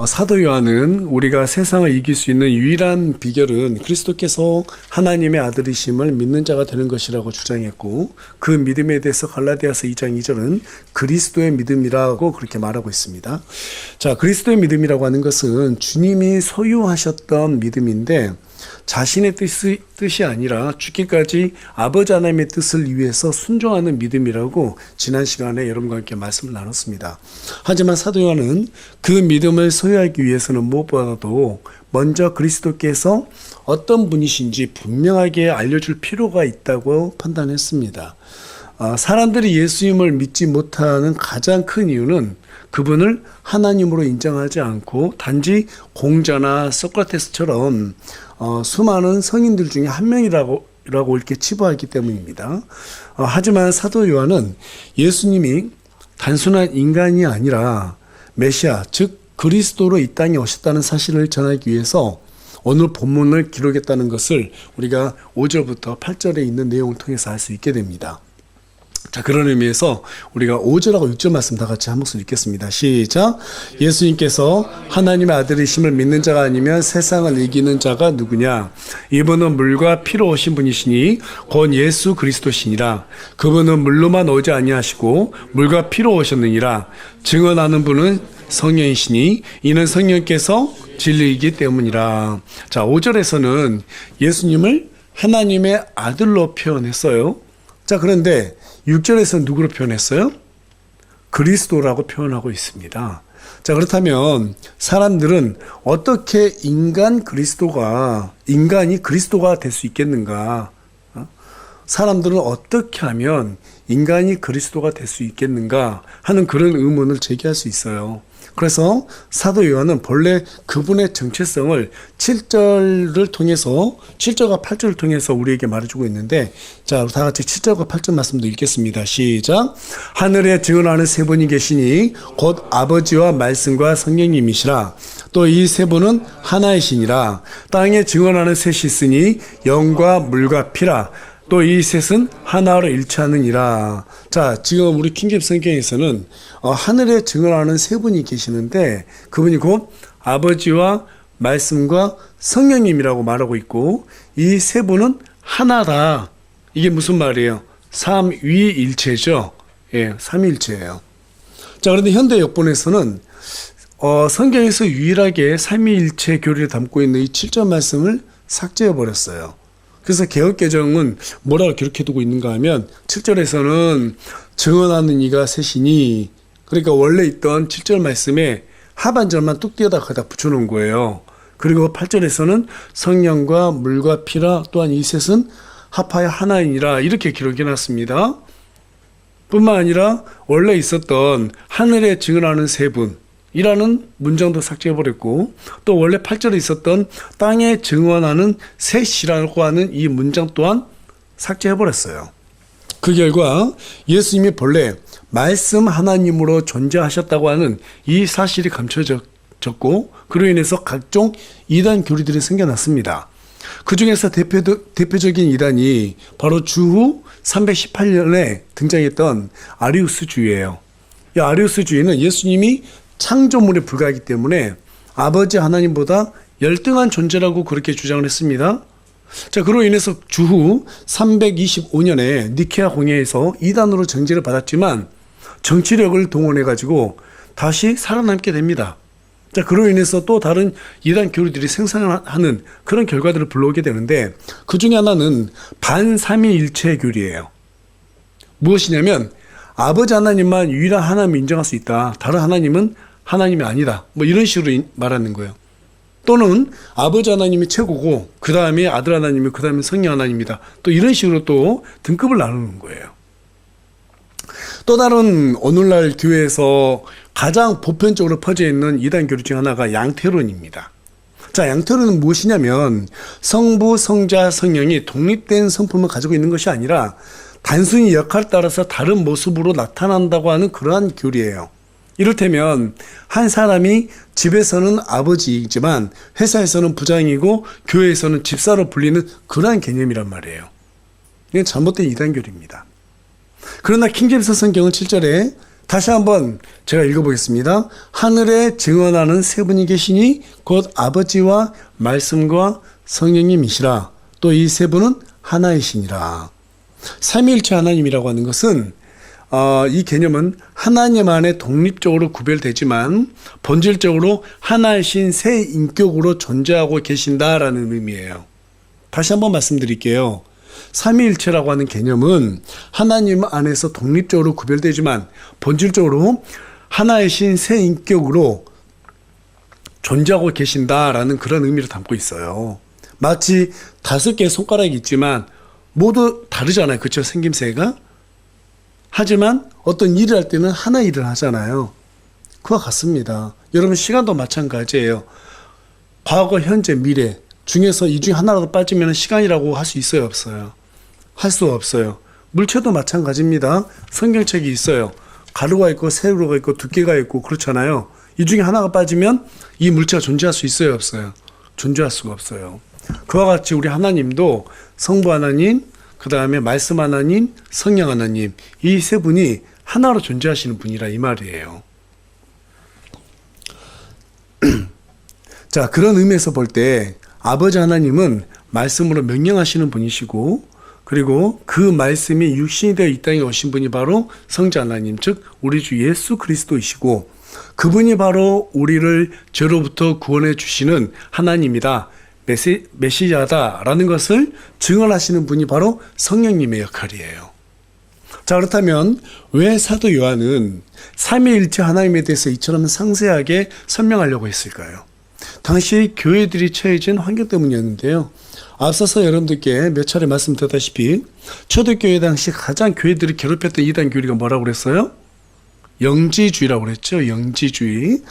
사도 요한은 우리가 세상을 이길 수 있는 유일한 비결은 그리스도께서 하나님의 아들이심을 믿는 자가 되는 것이라고 주장했고, 그 믿음에 대해서 갈라디아서 2장 2절은 그리스도의 믿음이라고 그렇게 말하고 있습니다. 자, 그리스도의 믿음이라고 하는 것은 주님이 소유하셨던 믿음인데, 자신의 뜻이 아니라 죽기까지 아버지 하나님의 뜻을 위해서 순종하는 믿음이라고 지난 시간에 여러분과 함께 말씀을 나눴습니다. 하지만 사도 요한은 그 믿음을 소유하기 위해서는 무엇보다도 먼저 그리스도께서 어떤 분이신지 분명하게 알려줄 필요가 있다고 판단했습니다. 사람들이 예수님을 믿지 못하는 가장 큰 이유는 그분을 하나님으로 인정하지 않고 단지 공자나 소크라테스처럼 수많은 성인들 중에 한 명이라고 이렇게 치부하기 때문입니다. 하지만 사도 요한은 예수님이 단순한 인간이 아니라 메시아, 즉 그리스도로 이 땅에 오셨다는 사실을 전하기 위해서 오늘 본문을 기록했다는 것을 우리가 5절부터 8절에 있는 내용을 통해서 알 수 있게 됩니다. 자, 그런 의미에서 우리가 5절하고 6절 말씀 다 같이 한 목소리 읽겠습니다. 시작. 예수님께서 하나님의 아들이심을 믿는 자가 아니면 세상을 이기는 자가 누구냐? 이분은 물과 피로 오신 분이시니 곧 예수 그리스도시니라. 그분은 물로만 오지 아니하시고 물과 피로 오셨느니라. 증언하는 분은 성령이시니 이는 성령께서 진리이기 때문이라. 자, 5절에서는 예수님을 하나님의 아들로 표현했어요. 자, 그런데 6절에서 누구로 표현했어요? 그리스도라고 표현하고 있습니다. 자, 그렇다면 사람들은 어떻게 인간이 그리스도가 될 수 있겠는가? 사람들은 어떻게 하면 인간이 그리스도가 될 수 있겠는가 하는 그런 의문을 제기할 수 있어요. 그래서 사도 요한은 본래 그분의 정체성을 7절을 통해서 7절과 8절을 통해서 우리에게 말해주고 있는데, 자, 다 같이 7절과 8절 말씀도 읽겠습니다. 시작. 하늘에 증언하는 세 분이 계시니 곧 아버지와 말씀과 성령님이시라. 또 이 세 분은 하나이시니라. 땅에 증언하는 셋이 있으니 영과 물과 피라. 또 이 셋은 하나로 일치하느니라. 자, 지금 우리 킹제임스 성경에서는 하늘에 증언하는 세 분이 계시는데 그분이 곧 아버지와 말씀과 성령님이라고 말하고 있고, 이 세 분은 하나다. 이게 무슨 말이에요? 삼위일체죠. 예, 삼위일체예요. 자, 그런데 현대 역본에서는 성경에서 유일하게 삼위일체 교리를 담고 있는 이 7절 말씀을 삭제해 버렸어요. 그래서 개역개정은 뭐라고 기록해두고 있는가 하면 7절에서는 증언하는 이가 셋이니, 그러니까 원래 있던 7절 말씀에 하반절만 뚝 떼어다 거기다 붙여놓은 거예요. 그리고 8절에서는 성령과 물과 피라. 또한 이 셋은 합하여 하나이니라. 이렇게 기록해놨습니다. 뿐만 아니라 원래 있었던 하늘에 증언하는 세 분 이라는 문장도 삭제해버렸고, 또 원래 8절에 있었던 땅에 증언하는 셋이라고 하는 이 문장 또한 삭제해버렸어요. 그 결과 예수님이 본래 말씀 하나님으로 존재하셨다고 하는 이 사실이 감춰졌고, 그로 인해서 각종 이단 교리들이 생겨났습니다. 그 중에서 대표적인 이단이 바로 주후 318년에 등장했던 아리우스주의예요. 이 아리우스주의는 예수님이 창조물에 불과하기 때문에 아버지 하나님보다 열등한 존재라고 그렇게 주장을 했습니다. 자, 그로 인해서 주후 325년에 니케아 공회에서 이단으로 정죄를 받았지만 정치력을 동원해가지고 다시 살아남게 됩니다. 자, 그로 인해서 또 다른 이단 교리들이 생산하는 그런 결과들을 불러오게 되는데, 그 중에 하나는 반삼위일체 교리예요. 무엇이냐면 아버지 하나님만 유일한 하나님을 인정할 수 있다. 다른 하나님은 하나님이 아니다. 뭐 이런 식으로 말하는 거예요. 또는 아버지 하나님이 최고고 그 다음에 아들 하나님이, 그 다음에 성령 하나님이다. 또 이런 식으로 또 등급을 나누는 거예요. 또 다른 오늘날 교회에서 가장 보편적으로 퍼져 있는 이단 교리 중 하나가 양태론입니다. 자, 양태론은 무엇이냐면 성부, 성자, 성령이 독립된 성품을 가지고 있는 것이 아니라 단순히 역할에 따라서 다른 모습으로 나타난다고 하는 그러한 교리예요. 이를테면 한 사람이 집에서는 아버지이지만 회사에서는 부장이고 교회에서는 집사로 불리는 그러한 개념이란 말이에요. 이건 잘못된 이단교리입니다. 그러나 킹제임스 성경은 7절에 다시 한번 제가 읽어보겠습니다. 하늘에 증언하는 세 분이 계시니 곧 아버지와 말씀과 성령님이시라. 또 이 세 분은 하나이시니라. 삼위일체 하나님이라고 하는 것은 이 개념은 하나님 안에 독립적으로 구별되지만 본질적으로 하나이신 세 인격으로 존재하고 계신다라는 의미예요. 다시 한번 말씀드릴게요. 삼위일체라고 하는 개념은 하나님 안에서 독립적으로 구별되지만 본질적으로 하나이신 세 인격으로 존재하고 계신다라는 그런 의미를 담고 있어요. 마치 5개의 손가락이 있지만 모두 다르잖아요. 그렇죠? 생김새가. 하지만 어떤 일을 할 때는 하나 일을 하잖아요. 그와 같습니다. 여러분 시간도 마찬가지예요. 과거, 현재, 미래 중에서 이 중에 하나라도 빠지면 시간이라고 할 수 있어요? 없어요? 할 수 없어요. 물체도 마찬가지입니다. 성경책이 있어요. 가루가 있고 세로가 있고 두께가 있고 그렇잖아요. 이 중에 하나가 빠지면 이 물체가 존재할 수 있어요? 없어요? 존재할 수가 없어요. 그와 같이 우리 하나님도 성부 하나님, 그 다음에 말씀 하나님, 성령 하나님 이 세 분이 하나로 존재하시는 분이라 이 말이에요. 자, 그런 의미에서 볼 때 아버지 하나님은 말씀으로 명령하시는 분이시고 그리고 그 말씀이 육신이 되어 이 땅에 오신 분이 바로 성자 하나님, 즉 우리 주 예수 그리스도이시고 그분이 바로 우리를 죄로부터 구원해 주시는 하나님이다. 메시아다라는 것을 증언하시는 분이 바로 성령님의 역할이에요. 자, 그렇다면 왜 사도 요한은 삼위일체 하나님에 대해서 이처럼 상세하게 설명하려고 했을까요? 당시 교회들이 처해진 환경 때문이었는데요. 앞서서 여러분들께 몇 차례 말씀드렸다시피 초대교회 당시 가장 교회들이 괴롭혔던 이단 교리가 뭐라고 그랬어요? 영지주의라고 그랬죠. 영지주의.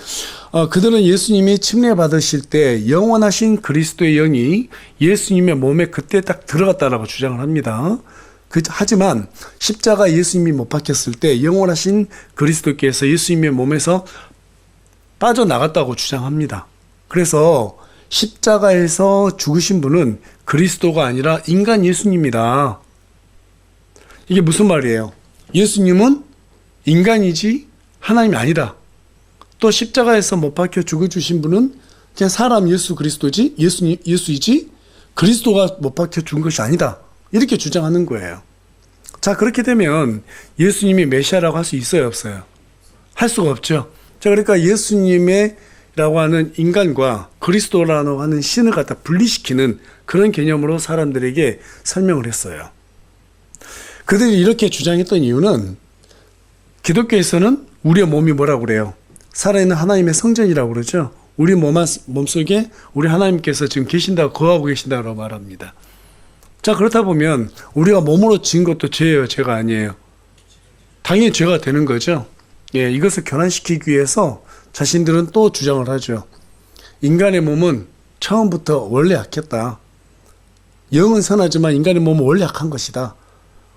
그들은 예수님이 침례받으실 때 영원하신 그리스도의 영이 예수님의 몸에 그때 딱 들어갔다라고 주장을 합니다. 하지만 십자가 예수님이 못 박혔을 때 영원하신 그리스도께서 예수님의 몸에서 빠져나갔다고 주장합니다. 그래서 십자가에서 죽으신 분은 그리스도가 아니라 인간 예수님이다. 이게 무슨 말이에요? 예수님은 인간이지 하나님이 아니다. 또 십자가에서 못 박혀 죽어주신 분은 그냥 사람 예수 그리스도지 예수이지 그리스도가 못 박혀 죽은 것이 아니다. 이렇게 주장하는 거예요. 자, 그렇게 되면 예수님이 메시아라고 할 수 있어요? 없어요? 할 수가 없죠. 자, 그러니까 예수님이라고 하는 인간과 그리스도라고 하는 신을 갖다 분리시키는 그런 개념으로 사람들에게 설명을 했어요. 그들이 이렇게 주장했던 이유는 기독교에서는 우리의 몸이 뭐라고 그래요? 살아있는 하나님의 성전이라고 그러죠. 우리 몸속에 우리 하나님께서 지금 계신다고 거하고 계신다고 말합니다. 자, 그렇다 보면 우리가 몸으로 지은 것도 죄예요? 죄가 아니에요? 당연히 죄가 되는 거죠. 예, 이것을 교란시키기 위해서 자신들은 또 주장을 하죠. 인간의 몸은 처음부터 원래 악했다. 영은 선하지만 인간의 몸은 원래 악한 것이다.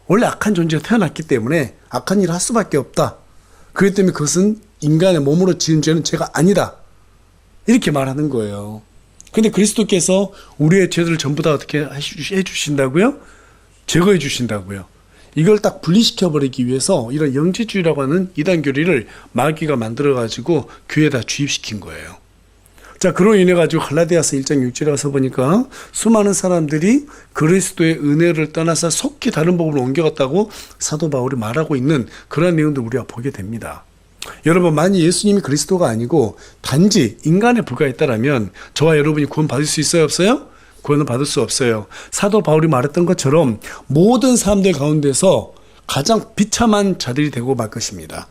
원래 악한 존재가 태어났기 때문에 악한 일을 할 수밖에 없다. 그렇기 때문에 그것은 인간의 몸으로 지은 죄는 죄가 아니다. 이렇게 말하는 거예요. 근데 그리스도께서 우리의 죄들을 전부 다 어떻게 해주신다고요? 제거해 주신다고요. 이걸 딱 분리시켜버리기 위해서 이런 영지주의라고 하는 이단 교리를 마귀가 만들어가지고 교회에다 주입시킨 거예요. 자, 그로 인해 가지고 갈라디아서 1장 6절에 가서 보니까 수많은 사람들이 그리스도의 은혜를 떠나서 속히 다른 법으로 옮겨갔다고 사도 바울이 말하고 있는 그런 내용도 우리가 보게 됩니다. 여러분, 만약 예수님이 그리스도가 아니고 단지 인간에 불과했다라면 저와 여러분이 구원 받을 수 있어요? 없어요? 구원을 받을 수 없어요. 사도 바울이 말했던 것처럼 모든 사람들 가운데서 가장 비참한 자들이 되고 말 것입니다.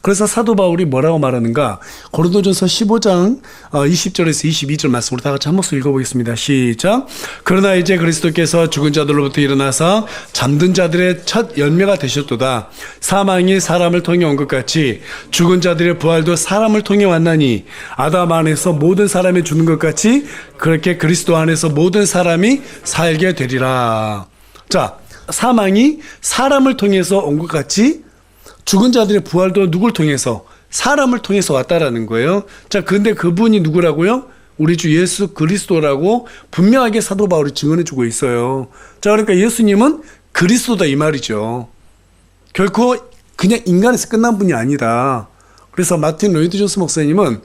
그래서 사도 바울이 뭐라고 말하는가? 고린도전서 15장 20절에서 22절 말씀으로 다 같이 한 목소리 읽어보겠습니다. 시작. 그러나 이제 그리스도께서 죽은 자들로부터 일어나사 잠든 자들의 첫 열매가 되셨도다. 사망이 사람을 통해 온 것 같이 죽은 자들의 부활도 사람을 통해 왔나니 아담 안에서 모든 사람이 죽는 것 같이 그렇게 그리스도 안에서 모든 사람이 살게 되리라. 자, 사망이 사람을 통해서 온 것 같이 죽은 자들의 부활도 누굴 통해서? 사람을 통해서 왔다라는 거예요. 자, 근데 그분이 누구라고요? 우리 주 예수 그리스도라고 분명하게 사도 바울이 증언해주고 있어요. 자, 그러니까 예수님은 그리스도다 이 말이죠. 결코 그냥 인간에서 끝난 분이 아니다. 그래서 마틴 로이드 존스 목사님은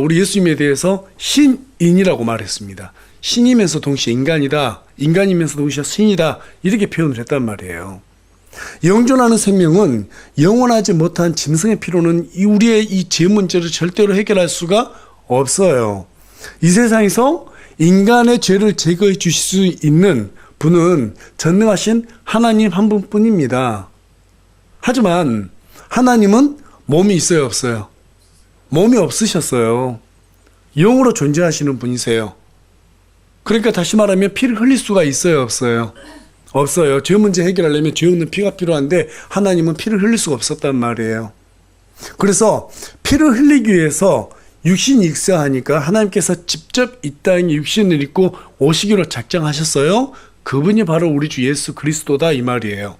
우리 예수님에 대해서 신인이라고 말했습니다. 신이면서 동시에 인간이다. 인간이면서 동시에 신이다. 이렇게 표현을 했단 말이에요. 영존하는 생명은 영원하지 못한 짐승의 피로는 우리의 이 죄 문제를 절대로 해결할 수가 없어요. 이 세상에서 인간의 죄를 제거해 주실 수 있는 분은 전능하신 하나님 한 분뿐입니다. 하지만 하나님은 몸이 있어요, 없어요? 몸이 없으셨어요. 영으로 존재하시는 분이세요. 그러니까 다시 말하면 피를 흘릴 수가 있어요, 없어요? 없어요. 죄 문제 해결하려면 죄 없는 피가 필요한데 하나님은 피를 흘릴 수가 없었단 말이에요. 그래서 피를 흘리기 위해서 육신이 있어야 하니까 하나님께서 직접 이 땅에 육신을 입고 오시기로 작정하셨어요. 그분이 바로 우리 주 예수 그리스도다 이 말이에요.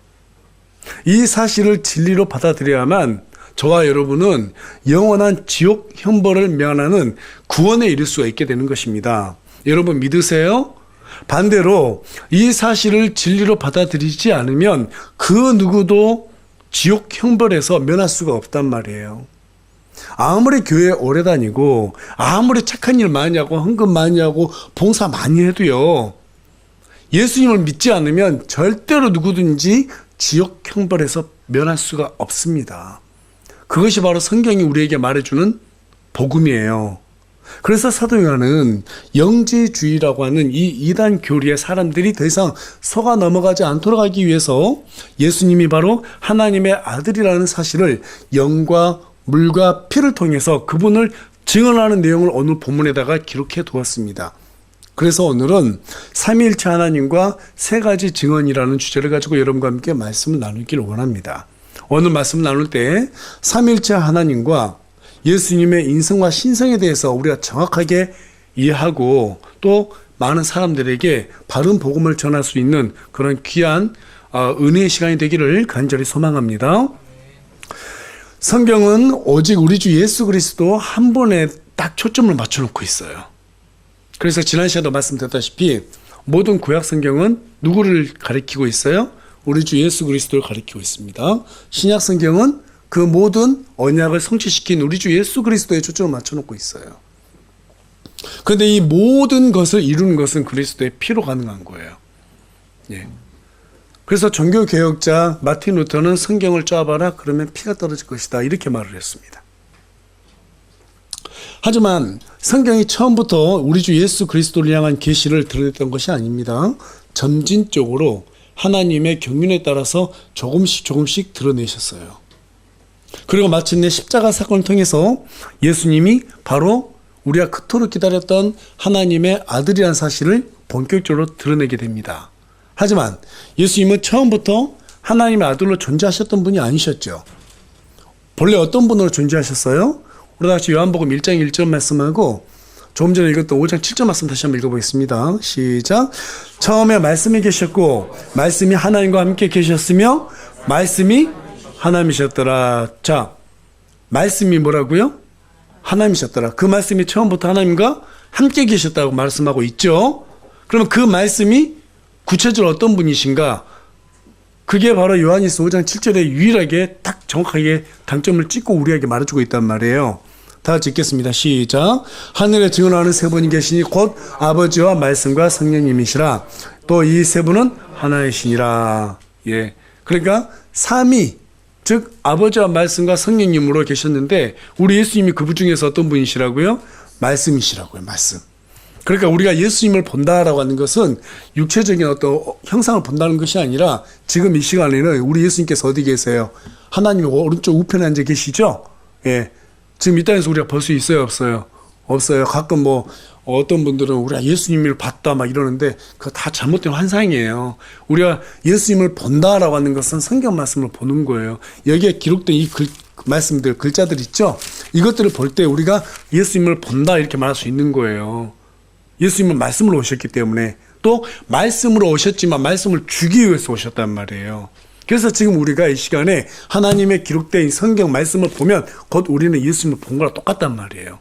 이 사실을 진리로 받아들여야만 저와 여러분은 영원한 지옥 형벌을 면하는 구원에 이를 수가 있게 되는 것입니다. 여러분 믿으세요? 반대로 이 사실을 진리로 받아들이지 않으면 그 누구도 지옥 형벌에서 면할 수가 없단 말이에요. 아무리 교회 오래 다니고 아무리 착한 일 많이 하고 헌금 많이 하고 봉사 많이 해도요, 예수님을 믿지 않으면 절대로 누구든지 지옥 형벌에서 면할 수가 없습니다. 그것이 바로 성경이 우리에게 말해주는 복음이에요. 그래서 사도 요한은 영지주의라고 하는 이 이단 교리의 사람들이 더 이상 속아 넘어가지 않도록 하기 위해서 예수님이 바로 하나님의 아들이라는 사실을 영과 물과 피를 통해서 그분을 증언하는 내용을 오늘 본문에다가 기록해 두었습니다. 그래서 오늘은 삼위일체 하나님과 세 가지 증언이라는 주제를 가지고 여러분과 함께 말씀을 나누기를 원합니다. 오늘 말씀을 나눌 때 삼위일체 하나님과 예수님의 인성과 신성에 대해서 우리가 정확하게 이해하고 또 많은 사람들에게 바른 복음을 전할 수 있는 그런 귀한 은혜의 시간이 되기를 간절히 소망합니다. 성경은 오직 우리 주 예수 그리스도 한 분에 딱 초점을 맞춰놓고 있어요. 그래서 지난 시간에도 말씀드렸다시피 모든 구약 성경은 누구를 가리키고 있어요? 우리 주 예수 그리스도를 가리키고 있습니다. 신약 성경은 그 모든 언약을 성취시킨 우리 주 예수 그리스도에 초점을 맞춰놓고 있어요. 그런데 이 모든 것을 이루는 것은 그리스도의 피로 가능한 거예요. 예. 그래서 종교개혁자 마틴 루터는 성경을 쪼아봐라 그러면 피가 떨어질 것이다 이렇게 말을 했습니다. 하지만 성경이 처음부터 우리 주 예수 그리스도를 향한 계시를 드러냈던 것이 아닙니다. 점진적으로 하나님의 경륜에 따라서 조금씩 드러내셨어요. 그리고 마침내 십자가 사건을 통해서 예수님이 바로 우리가 그토록 기다렸던 하나님의 아들이라는 사실을 본격적으로 드러내게 됩니다. 하지만 예수님은 처음부터 하나님의 아들로 존재하셨던 분이 아니셨죠. 본래 어떤 분으로 존재하셨어요? 우리 같이 요한복음 1장 1절 말씀하고 조금 전에 읽었던 5장 7절 말씀 다시 한번 읽어보겠습니다. 시작. 처음에 말씀이 계셨고 말씀이 하나님과 함께 계셨으며 말씀이 하나님이셨더라. 자, 말씀이 뭐라고요? 하나님이셨더라. 그 말씀이 처음부터 하나님과 함께 계셨다고 말씀하고 있죠. 그러면 그 말씀이 구체적으로 어떤 분이신가? 그게 바로 요한일서 5장 7절에 유일하게 딱 정확하게 당점을 찍고 우리에게 말해주고 있단 말이에요. 다 같이 읽겠습니다. 시작. 하늘에 증언하는 세 분이 계시니 곧 아버지와 말씀과 성령님이시라. 또 이 세 분은 하나의 신이라. 예. 그러니까 삼위, 즉 아버지와 말씀과 성령님으로 계셨는데 우리 예수님이 그분 중에서 어떤 분이시라고요? 말씀이시라고요. 말씀. 그러니까 우리가 예수님을 본다라고 하는 것은 육체적인 어떤 형상을 본다는 것이 아니라 지금 이 시간에는 우리 예수님께서 어디 계세요? 하나님 오른쪽 우편에 앉아 계시죠? 예. 지금 이 땅에서 우리가 볼 수 있어요? 없어요? 없어요. 가끔 뭐 어떤 분들은 우리가 예수님을 봤다 막 이러는데 그거 다 잘못된 환상이에요. 우리가 예수님을 본다라고 하는 것은 성경 말씀을 보는 거예요. 여기에 기록된 이 말씀들, 글자들 있죠? 이것들을 볼 때 우리가 예수님을 본다 이렇게 말할 수 있는 거예요. 예수님은 말씀으로 오셨기 때문에 또 말씀으로 오셨지만 말씀을 주기 위해서 오셨단 말이에요. 그래서 지금 우리가 이 시간에 하나님의 기록된 성경 말씀을 보면 곧 우리는 예수님을 본 거랑 똑같단 말이에요.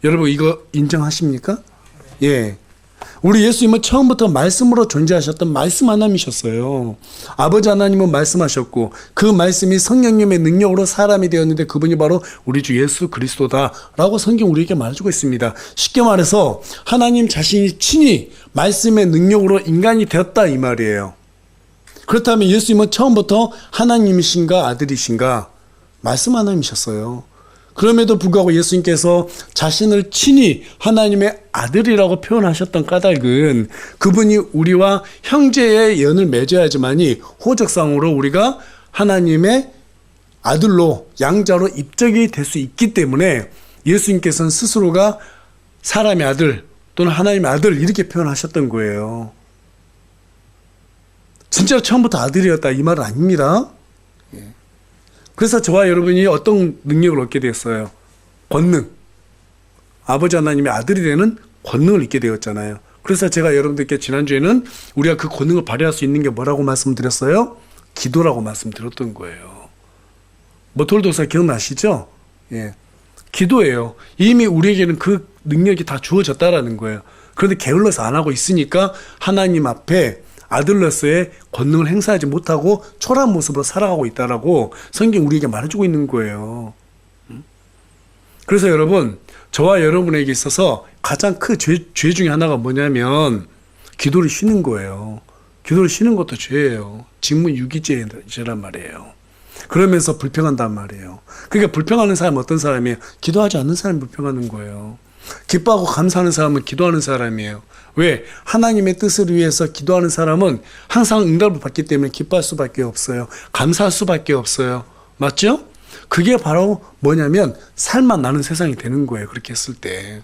여러분 이거 인정하십니까? 예. 우리 예수님은 처음부터 말씀으로 존재하셨던 말씀 하나님이셨어요. 아버지 하나님은 말씀하셨고 그 말씀이 성령님의 능력으로 사람이 되었는데 그분이 바로 우리 주 예수 그리스도다라고 성경 우리에게 말해주고 있습니다. 쉽게 말해서 하나님 자신이 친히 말씀의 능력으로 인간이 되었다 이 말이에요. 그렇다면 예수님은 처음부터 하나님이신가 아들이신가? 말씀 하나님이셨어요. 그럼에도 불구하고 예수님께서 자신을 친히 하나님의 아들이라고 표현하셨던 까닭은 그분이 우리와 형제의 연을 맺어야지만이 호적상으로 우리가 하나님의 아들로 양자로 입적이 될 수 있기 때문에 예수님께서는 스스로가 사람의 아들 또는 하나님의 아들 이렇게 표현하셨던 거예요. 진짜로 처음부터 아들이었다 이 말은 아닙니다. 그래서 저와 여러분이 어떤 능력을 얻게 되었어요? 권능. 아버지 하나님의 아들이 되는 권능을 얻게 되었잖아요. 그래서 제가 여러분들께 지난주에는 우리가 그 권능을 발휘할 수 있는 게 뭐라고 말씀드렸어요? 기도라고 말씀드렸던 거예요. 머톨도사 기억나시죠? 예. 기도예요. 이미 우리에게는 그 능력이 다 주어졌다라는 거예요. 그런데 게을러서 안 하고 있으니까 하나님 앞에 아들로서의 권능을 행사하지 못하고 초라한 모습으로 살아가고 있다라고 성경 우리에게 말해주고 있는 거예요. 그래서 여러분, 저와 여러분에게 있어서 가장 큰 죄 중에 하나가 뭐냐면 기도를 쉬는 거예요. 기도를 쉬는 것도 죄예요. 직무유기죄란 말이에요. 그러면서 불평한단 말이에요. 그러니까 불평하는 사람은 어떤 사람이에요? 기도하지 않는 사람이 불평하는 거예요. 기뻐하고 감사하는 사람은 기도하는 사람이에요. 왜? 하나님의 뜻을 위해서 기도하는 사람은 항상 응답을 받기 때문에 기뻐할 수밖에 없어요. 감사할 수밖에 없어요. 맞죠? 그게 바로 뭐냐면 살만 나는 세상이 되는 거예요. 그렇게 했을 때.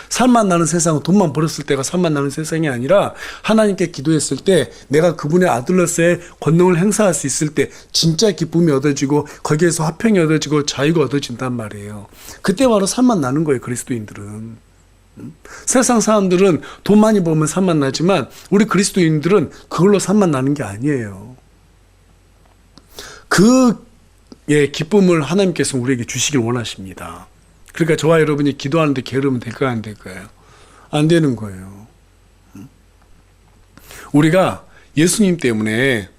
살만 나는 세상은 돈만 벌었을 때가 살만 나는 세상이 아니라 하나님께 기도했을 때 내가 그분의 아들로서의 권능을 행사할 수 있을 때 진짜 기쁨이 얻어지고 거기에서 화평이 얻어지고 자유가 얻어진단 말이에요. 그때 바로 살만 나는 거예요. 그리스도인들은. 세상 사람들은 돈 많이 벌면 살만 나지만 우리 그리스도인들은 그걸로 살만 나는 게 아니에요. 그 기쁨을 하나님께서 우리에게 주시길 원하십니다. 그러니까 저와 여러분이 기도하는데 게으르면 될까요? 안 될까요? 안 되는 거예요. 우리가 예수님 때문에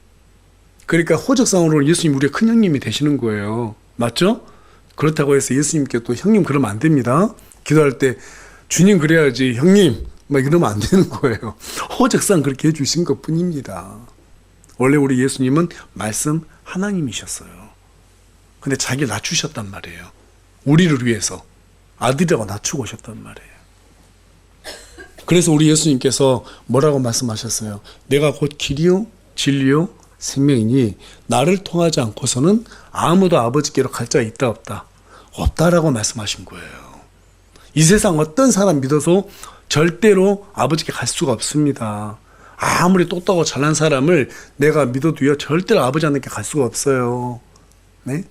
그러니까 호적상으로 예수님 우리의 큰 형님이 되시는 거예요. 맞죠? 그렇다고 해서 예수님께 또 형님 그러면 안 됩니다. 기도할 때 주님 그래야지 형님 막 이러면 안 되는 거예요. 호적상 그렇게 해주신 것 뿐입니다. 원래 우리 예수님은 말씀 하나님이셨어요. 근데 자기를 낮추셨단 말이에요. 우리를 위해서 아들이라고 낮추고 오셨단 말이에요. 그래서 우리 예수님께서 뭐라고 말씀하셨어요? 내가 곧 길이요 진리요 생명이니 나를 통하지 않고서는 아무도 아버지께로 갈 자가 있다 없다. 없다라고 말씀하신 거예요. 이 세상 어떤 사람 믿어서 절대로 아버지께 갈 수가 없습니다. 아무리 똑똑하고 잘난 사람을 내가 믿어도요 절대로 아버지 하나님께 갈 수가 없어요. 네?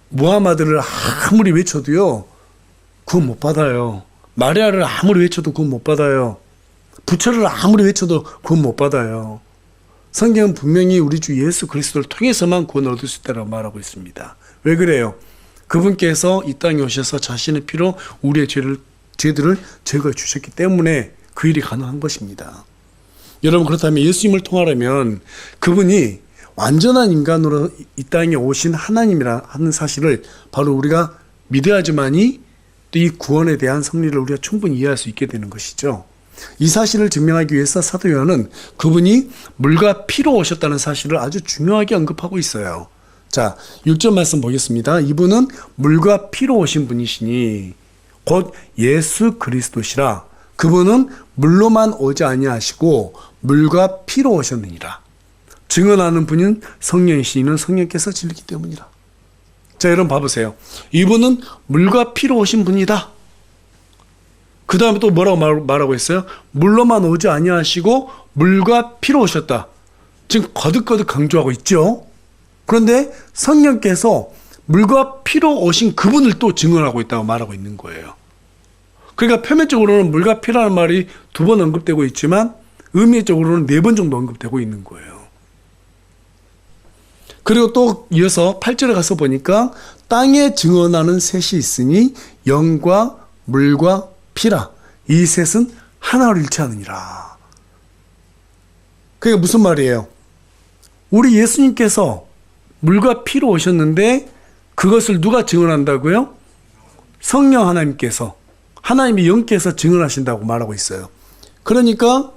무하마드를 아무리 외쳐도요 구원 못 받아요. 마리아를 아무리 외쳐도 구원 못 받아요. 부처를 아무리 외쳐도 구원 못 받아요. 성경은 분명히 우리 주 예수 그리스도를 통해서만 구원을 얻을 수 있다고 말하고 있습니다. 왜 그래요? 그분께서 이 땅에 오셔서 자신의 피로 우리의 죄들을 제거해 주셨기 때문에 그 일이 가능한 것입니다. 여러분 그렇다면 예수님을 통하려면 그분이 완전한 인간으로 이 땅에 오신 하나님이라 하는 사실을 바로 우리가 믿어야지만이 또 이 구원에 대한 성리를 우리가 충분히 이해할 수 있게 되는 것이죠. 이 사실을 증명하기 위해서 사도 요한은 그분이 물과 피로 오셨다는 사실을 아주 중요하게 언급하고 있어요. 자, 6절 말씀 보겠습니다. 이분은 물과 피로 오신 분이시니 곧 예수 그리스도시라. 그분은 물로만 오지 아니하시고 물과 피로 오셨느니라. 증언하는 분은 성령이시니 성령께서 진리기 때문이라. 자, 여러분 봐보세요. 이분은 물과 피로 오신 분이다. 그 다음에 또 뭐라고 말하고 있어요? 물로만 오지 아니하시고 물과 피로 오셨다. 지금 거듭거듭 강조하고 있죠. 그런데 성령께서 물과 피로 오신 그분을 또 증언하고 있다고 말하고 있는 거예요. 그러니까 표면적으로는 물과 피라는 말이 2번 언급되고 있지만 의미적으로는 4번 정도 언급되고 있는 거예요. 그리고 또 이어서 8절에 가서 보니까 땅에 증언하는 셋이 있으니 영과 물과 피라. 이 셋은 하나로 일치하느니라. 그게 무슨 말이에요? 우리 예수님께서 물과 피로 오셨는데 그것을 누가 증언한다고요? 성령 하나님께서, 하나님이 영께서 증언하신다고 말하고 있어요. 그러니까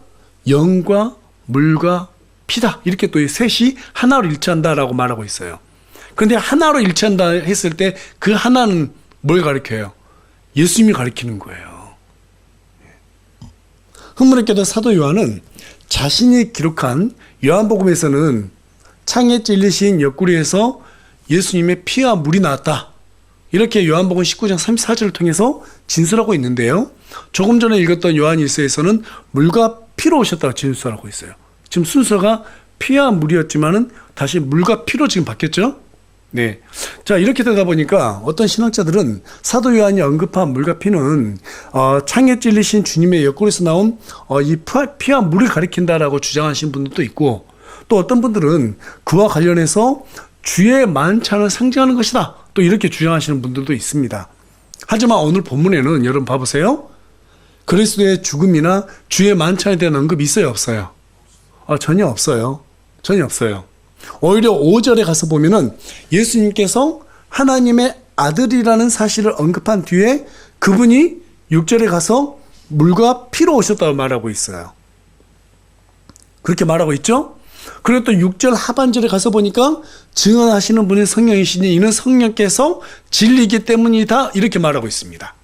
영과 물과 피다, 이렇게 또 이 셋이 하나로 일치한다라고 말하고 있어요. 그런데 하나로 일치한다 했을 때 그 하나는 뭘 가리켜요? 예수님이 가리키는 거예요. 흥분했게도 사도 요한은 자신이 기록한 요한복음에서는 창에 찔리신 옆구리에서 예수님의 피와 물이 나왔다, 이렇게 요한복음 19장 34절을 통해서 진술하고 있는데요, 조금 전에 읽었던 요한일서에서는 물과 피로 오셨다고 진술하고 있어요. 지금 순서가 피와 물이었지만은 다시 물과 피로 지금 바뀌었죠? 네. 자, 이렇게 되다 보니까 어떤 신학자들은 사도 요한이 언급한 물과 피는 창에 찔리신 주님의 옆구리에서 나온 이 피와 물을 가리킨다라고 주장하시는 분들도 있고, 또 어떤 분들은 그와 관련해서 주의 만찬을 상징하는 것이다, 또 이렇게 주장하시는 분들도 있습니다. 하지만 오늘 본문에는 여러분 봐보세요. 그리스도의 죽음이나 주의 만찬에 대한 언급이 있어요, 없어요? 전혀 없어요. 전혀 없어요. 오히려 5절에 가서 보면은 예수님께서 하나님의 아들이라는 사실을 언급한 뒤에 그분이 6절에 가서 물과 피로 오셨다고 말하고 있어요. 그렇게 말하고 있죠? 그리고 또 6절 하반절에 가서 보니까 증언하시는 분이 성령이시니 이는 성령께서 진리이기 때문이다, 이렇게 말하고 있습니다.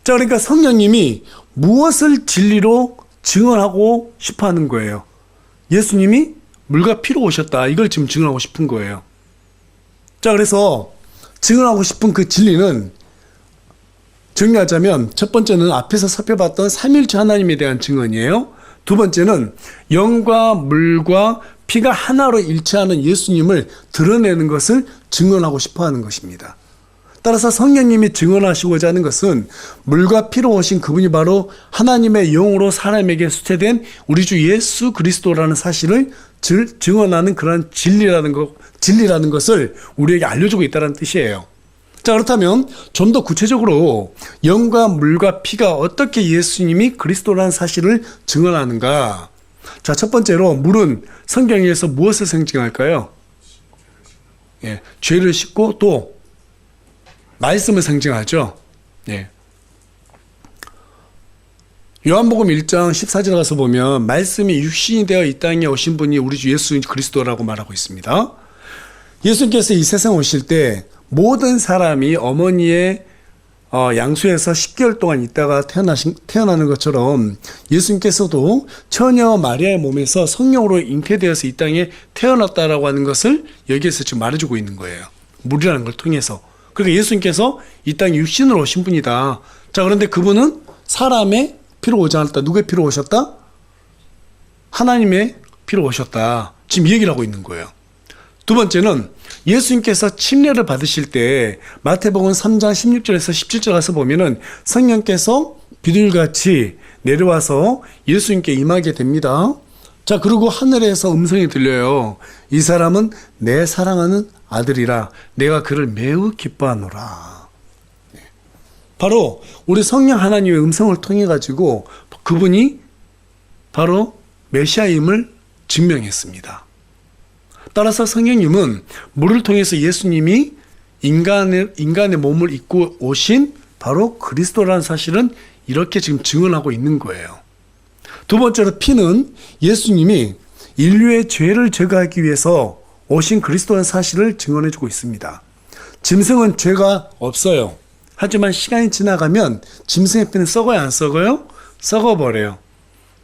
자, 그러니까 성령님이 무엇을 진리로 증언하고 싶어 하는 거예요? 예수님이 물과 피로 오셨다, 이걸 지금 증언하고 싶은 거예요. 자, 그래서 증언하고 싶은 그 진리는, 정리하자면 첫 번째는 앞에서 살펴봤던 삼일체 하나님에 대한 증언이에요. 두 번째는 영과 물과 피가 하나로 일치하는 예수님을 드러내는 것을 증언하고 싶어 하는 것입니다. 따라서 성령님이 증언하시고자 하는 것은 물과 피로 오신 그분이 바로 하나님의 영으로 사람에게 수태된 우리 주 예수 그리스도라는 사실을 증언하는 그런 진리라는 것을 우리에게 알려주고 있다는 뜻이에요. 자, 그렇다면 좀 더 구체적으로 영과 물과 피가 어떻게 예수님이 그리스도라는 사실을 증언하는가? 자, 첫 번째로 물은 성경에서 무엇을 상징할까요? 죄를 씻고 또 말씀을 상징하죠. 요한복음 1장 14절에 가서 보면 말씀이 육신이 되어 이 땅에 오신 분이 우리 주 예수 그리스도라고 말하고 있습니다. 예수님께서 이 세상 오실 때 모든 사람이 어머니의 양수에서 10개월 동안 있다가 태어나는 것처럼 예수님께서도 처녀 마리아의 몸에서 성령으로 잉태되어서 이 땅에 태어났다라고 하는 것을 여기에서 지금 말해주고 있는 거예요. 물이라는 걸 통해서. 그러니까 예수님께서 이 땅에 육신으로 오신 분이다. 자, 그런데 그분은 사람의 피로 오지 않았다. 누구의 피로 오셨다? 하나님의 피로 오셨다. 지금 이 얘기를 하고 있는 거예요. 두 번째는 예수님께서 침례를 받으실 때 마태복음 3장 16절에서 17절 가서 보면은 성령께서 비둘기같이 내려와서 예수님께 임하게 됩니다. 자, 그리고 하늘에서 음성이 들려요. 이 사람은 내 사랑하는 아들이라 내가 그를 매우 기뻐하노라. 바로 우리 성령 하나님의 음성을 통해 가지고 그분이 바로 메시아임을 증명했습니다. 따라서 성령님은 물을 통해서 예수님이 인간의 몸을 입고 오신 바로 그리스도라는 사실은 이렇게 지금 증언하고 있는 거예요. 두 번째로 피는 예수님이 인류의 죄를 제거하기 위해서 오신 그리스도라는 사실을 증언해주고 있습니다. 짐승은 죄가 없어요. 하지만 시간이 지나가면 짐승의 피는 썩어요, 안 썩어요? 썩어버려요.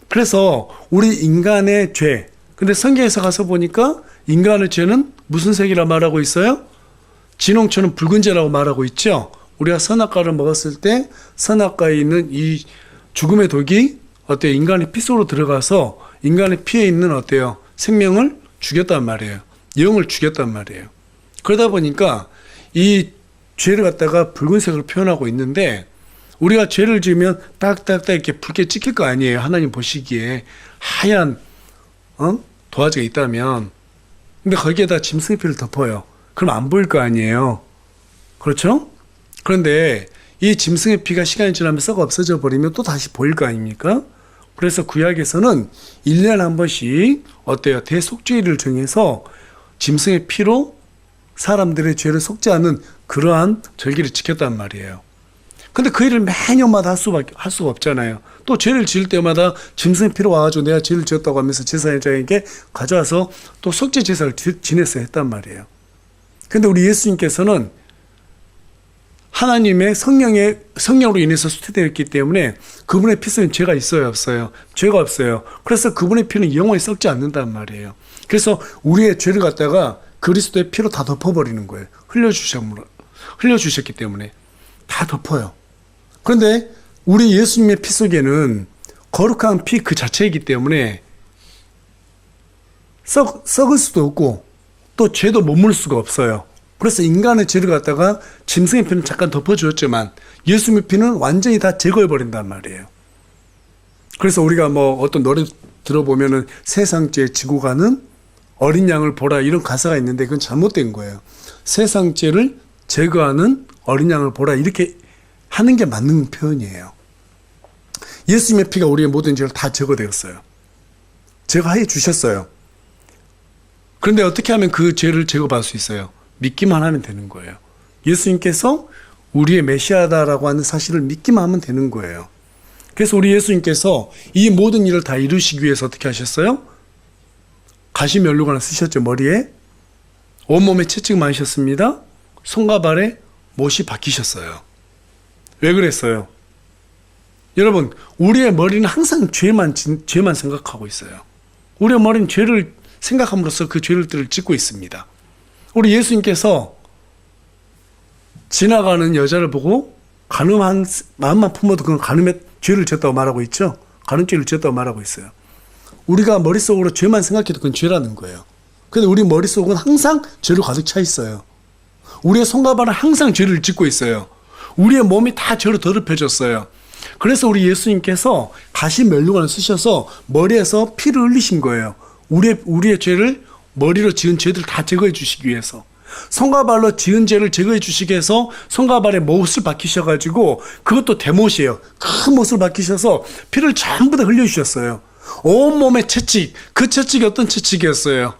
그래서 우리 인간의 죄, 근데 성경에서 가서 보니까 인간의 죄는 무슨 색이라 말하고 있어요? 진홍초는 붉은죄라고 말하고 있죠. 우리가 선악과를 먹었을 때 선악과에 있는 이 죽음의 독이 어때요? 인간의 피 속으로 들어가서 인간의 피에 있는 어때요? 생명을 죽였단 말이에요. 영을 죽였단 말이에요. 그러다 보니까 이 죄를 갖다가 붉은색으로 표현하고 있는데, 우리가 죄를 지으면 딱딱딱 이렇게 붉게 찍힐 거 아니에요. 하나님 보시기에 하얀 도화지가 있다면. 근데 거기에다 짐승의 피를 덮어요. 그럼 안 보일 거 아니에요. 그렇죠? 그런데 이 짐승의 피가 시간이 지나면 썩어 없어져 버리면 또 다시 보일 거 아닙니까? 그래서 구약에서는 1년에 한 번씩 어때요? 대속죄일을 정해서 짐승의 피로 사람들의 죄를 속죄하는 그러한 절기를 지켰단 말이에요. 근데 그 일을 매년마다 할 수가 없잖아요. 또 죄를 지을 때마다 짐승의 피로 와가지고 내가 죄를 지었다고 하면서 제사장에게 가져와서 또 속죄 제사를 지냈어야 했단 말이에요. 근데 우리 예수님께서는 하나님의 성령으로 인해서 수태되었기 때문에 그분의 피에는 죄가 있어요, 없어요? 죄가 없어요. 그래서 그분의 피는 영원히 썩지 않는단 말이에요. 그래서 우리의 죄를 갖다가 그리스도의 피로 다 덮어버리는 거예요. 흘려주셨기 때문에 다 덮어요. 그런데 우리 예수님의 피 속에는 거룩한 피 그 자체이기 때문에 썩을 수도 없고 또 죄도 머물 수가 없어요. 그래서 인간의 죄를 갖다가 짐승의 피는 잠깐 덮어주었지만 예수님의 피는 완전히 다 제거해버린단 말이에요. 그래서 우리가 어떤 노래 들어보면은 세상죄 지고 가는 어린 양을 보라 이런 가사가 있는데 그건 잘못된 거예요. 세상죄를 제거하는 어린 양을 보라 이렇게 하는 게 맞는 표현이에요. 예수님의 피가 우리의 모든 죄를 다 제거되었어요. 제거해 주셨어요. 그런데 어떻게 하면 그 죄를 제거받을 수 있어요? 믿기만 하면 되는 거예요. 예수님께서 우리의 메시아다라고 하는 사실을 믿기만 하면 되는 거예요. 그래서 우리 예수님께서 이 모든 일을 다 이루시기 위해서 어떻게 하셨어요? 가시면류관을 쓰셨죠, 머리에. 온몸에 채찍 맞으셨습니다. 손과 발에 못이 박히셨어요. 왜 그랬어요? 여러분, 우리의 머리는 항상 죄만 생각하고 있어요. 우리의 머리는 죄를 생각함으로써 그 죄를 짓고 있습니다. 우리 예수님께서 지나가는 여자를 보고 간음한 마음만 품어도 그건 간음의 죄를 졌다고 말하고 있죠. 간음죄를 졌다고 말하고 있어요. 우리가 머릿속으로 죄만 생각해도 그건 죄라는 거예요. 근데 우리 머릿속은 항상 죄로 가득 차 있어요. 우리의 손과 발은 항상 죄를 짓고 있어요. 우리의 몸이 다 죄로 더럽혀졌어요. 그래서 우리 예수님께서 가시면류관을 쓰셔서 머리에서 피를 흘리신 거예요. 우리의 죄를 머리로 지은 죄들을 다 제거해 주시기 위해서. 손과 발로 지은 죄를 제거해 주시기 위해서 손과 발에 못을 박히셔가지고 그것도 대못이에요. 큰 못을 박히셔서 피를 전부 다 흘려주셨어요. 온몸에 채찍, 그 채찍이 어떤 채찍이었어요?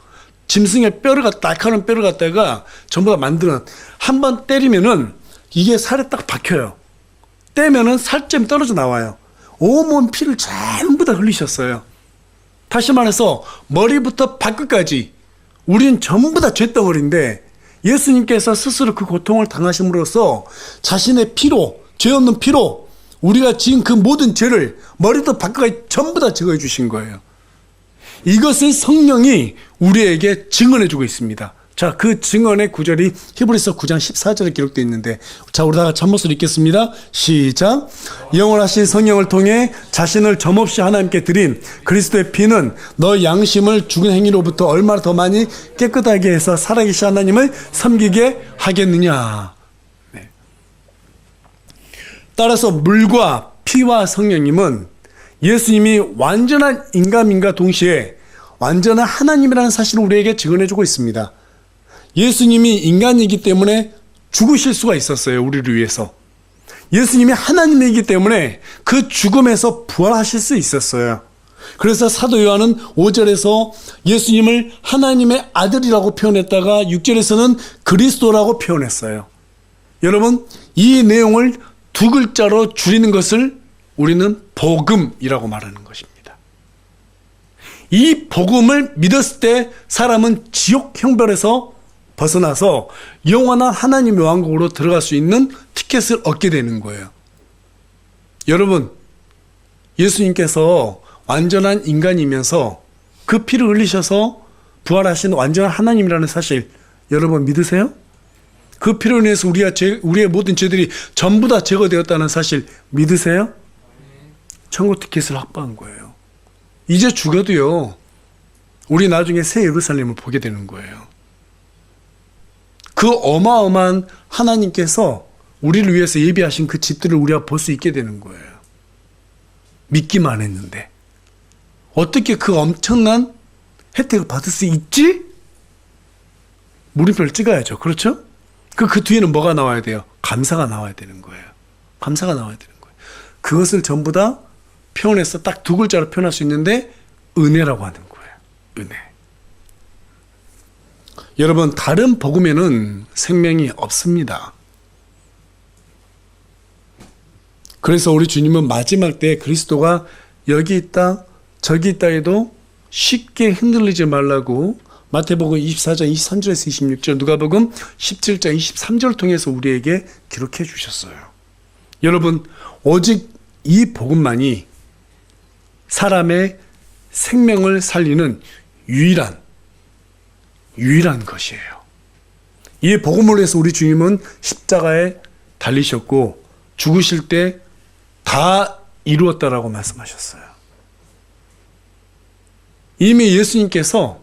짐승의 날카로운 뼈를 갖다가 전부 다 만드는, 한번 때리면은 이게 살에 딱 박혀요. 떼면은 살점이 떨어져 나와요. 온몸 피를 전부 다 흘리셨어요. 다시 말해서 머리부터 발끝까지 우리는 전부 다 죄덩어리인데 예수님께서 스스로 그 고통을 당하심으로써 자신의 피로, 죄 없는 피로 우리가 지은 그 모든 죄를 머리부터 발끝까지 전부 다 제거해 주신 거예요. 이것을 성령이 우리에게 증언해주고 있습니다. 자, 그 증언의 구절이 히브리서 9장 14절에 기록되어 있는데, 자, 우리 다 같이 한 목소리 읽겠습니다. 시작. 영원하신 성령을 통해 자신을 점없이 하나님께 드린 그리스도의 피는 너 양심을 죽은 행위로부터 얼마나 더 많이 깨끗하게 해서 살아계신 하나님을 섬기게 하겠느냐. 네. 따라서 물과 피와 성령님은 예수님이 완전한 인간과 동시에 완전한 하나님이라는 사실을 우리에게 증언해주고 있습니다. 예수님이 인간이기 때문에 죽으실 수가 있었어요. 우리를 위해서. 예수님이 하나님이기 때문에 그 죽음에서 부활하실 수 있었어요. 그래서 사도 요한은 5절에서 예수님을 하나님의 아들이라고 표현했다가 6절에서는 그리스도라고 표현했어요. 여러분, 이 내용을 두 글자로 줄이는 것을 우리는 복음이라고 말하는 것입니다. 이 복음을 믿었을 때 사람은 지옥 형벌에서 벗어나서 영원한 하나님의 왕국으로 들어갈 수 있는 티켓을 얻게 되는 거예요. 여러분, 예수님께서 완전한 인간이면서 그 피를 흘리셔서 부활하신 완전한 하나님이라는 사실 여러분 믿으세요? 그 피로 인해서 우리의 모든 죄들이 전부 다 제거되었다는 사실 믿으세요? 천국 티켓을 확보한 거예요. 이제 죽어도요, 우리 나중에 새 예루살렘을 보게 되는 거예요. 그 어마어마한 하나님께서 우리를 위해서 예비하신 그 집들을 우리가 볼 수 있게 되는 거예요. 믿기만 했는데. 어떻게 그 엄청난 혜택을 받을 수 있지? 물음표를 찍어야죠. 그렇죠? 그 뒤에는 뭐가 나와야 돼요? 감사가 나와야 되는 거예요. 감사가 나와야 되는 거예요. 그것을 전부 다 표현해서 딱 두 글자로 표현할 수 있는데 은혜라고 하는 거예요. 은혜. 여러분, 다른 복음에는 생명이 없습니다. 그래서 우리 주님은 마지막 때 그리스도가 여기 있다 저기 있다 해도 쉽게 흔들리지 말라고 마태복음 24장 23절에서 26절, 누가복음 17장 23절을 통해서 우리에게 기록해 주셨어요. 여러분, 오직 이 복음만이 사람의 생명을 살리는 유일한 것이에요. 이 복음을 위해서 우리 주님은 십자가에 달리셨고 죽으실 때 다 이루었다라고 말씀하셨어요. 이미 예수님께서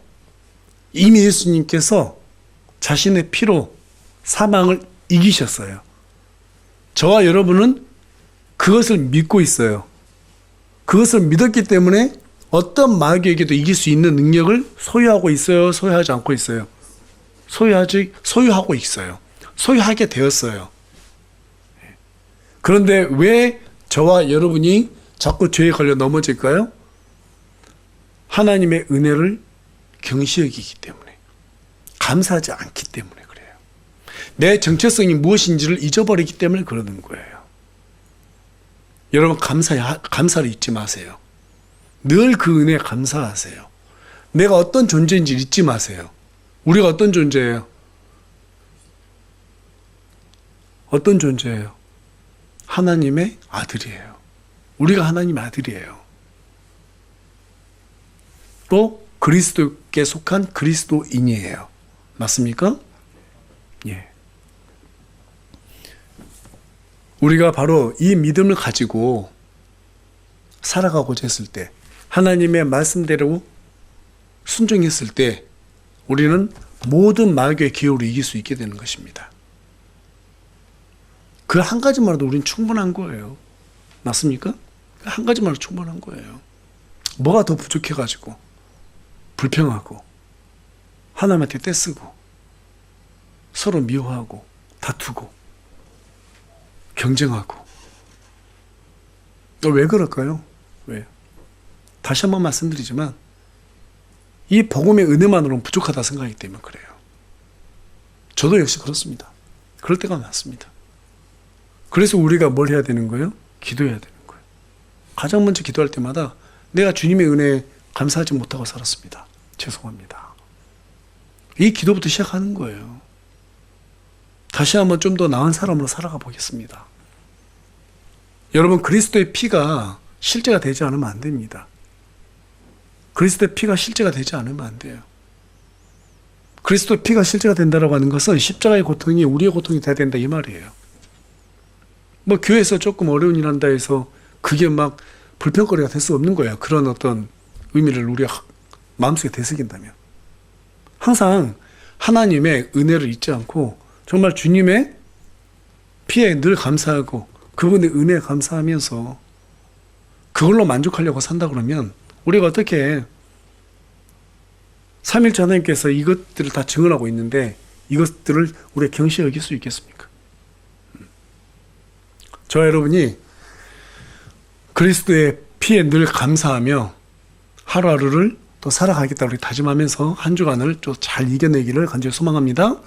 자신의 피로 사망을 이기셨어요. 저와 여러분은 그것을 믿고 있어요. 그것을 믿었기 때문에 어떤 마귀에게도 이길 수 있는 능력을 소유하고 있어요? 소유하지 않고 있어요? 소유하고 있어요. 소유하게 되었어요. 그런데 왜 저와 여러분이 자꾸 죄에 걸려 넘어질까요? 하나님의 은혜를 경시 여기기 때문에, 감사하지 않기 때문에 그래요. 내 정체성이 무엇인지를 잊어버리기 때문에 그러는 거예요. 여러분, 감사를 잊지 마세요. 늘 그 은혜에 감사하세요. 내가 어떤 존재인지 잊지 마세요. 우리가 어떤 존재예요? 어떤 존재예요? 하나님의 아들이에요. 우리가 하나님의 아들이에요. 또 그리스도께 속한 그리스도인이에요. 맞습니까? 예. 우리가 바로 이 믿음을 가지고 살아가고자 했을 때, 하나님의 말씀대로 순종했을 때 우리는 모든 마귀의 기회로 이길 수 있게 되는 것입니다. 그 한 가지만으로도 우리는 충분한 거예요. 맞습니까? 한 가지만으로 충분한 거예요. 뭐가 더 부족해가지고 불평하고 하나님한테 떼쓰고 서로 미워하고 다투고 경쟁하고. 왜 그럴까요? 왜? 다시 한번 말씀드리지만 이 복음의 은혜만으로는 부족하다 생각하기 때문에 그래요. 저도 역시 그렇습니다. 그럴 때가 많습니다. 그래서 우리가 뭘 해야 되는 거예요? 기도해야 되는 거예요. 가장 먼저 기도할 때마다 내가 주님의 은혜에 감사하지 못하고 살았습니다. 죄송합니다. 이 기도부터 시작하는 거예요. 다시 한번 좀 더 나은 사람으로 살아가 보겠습니다. 여러분, 그리스도의 피가 실제가 되지 않으면 안 됩니다. 그리스도의 피가 실제가 되지 않으면 안 돼요. 그리스도의 피가 실제가 된다고 하는 것은 십자가의 고통이 우리의 고통이 돼야 된다 이 말이에요. 뭐 교회에서 조금 어려운 일 한다 해서 그게 막 불평거리가 될 수 없는 거예요. 그런 어떤 의미를 우리가 마음속에 되새긴다면. 항상 하나님의 은혜를 잊지 않고 정말 주님의 피에 늘 감사하고 그분의 은혜에 감사하면서 그걸로 만족하려고 산다 그러면 우리가 어떻게 삼일째 하나님께서 이것들을 다 증언하고 있는데 이것들을 우리가 경시 여길 수 있겠습니까? 저와 여러분이 그리스도의 피에 늘 감사하며 하루하루를 또 살아가겠다고 다짐하면서 한 주간을 또 잘 이겨내기를 간절히 소망합니다.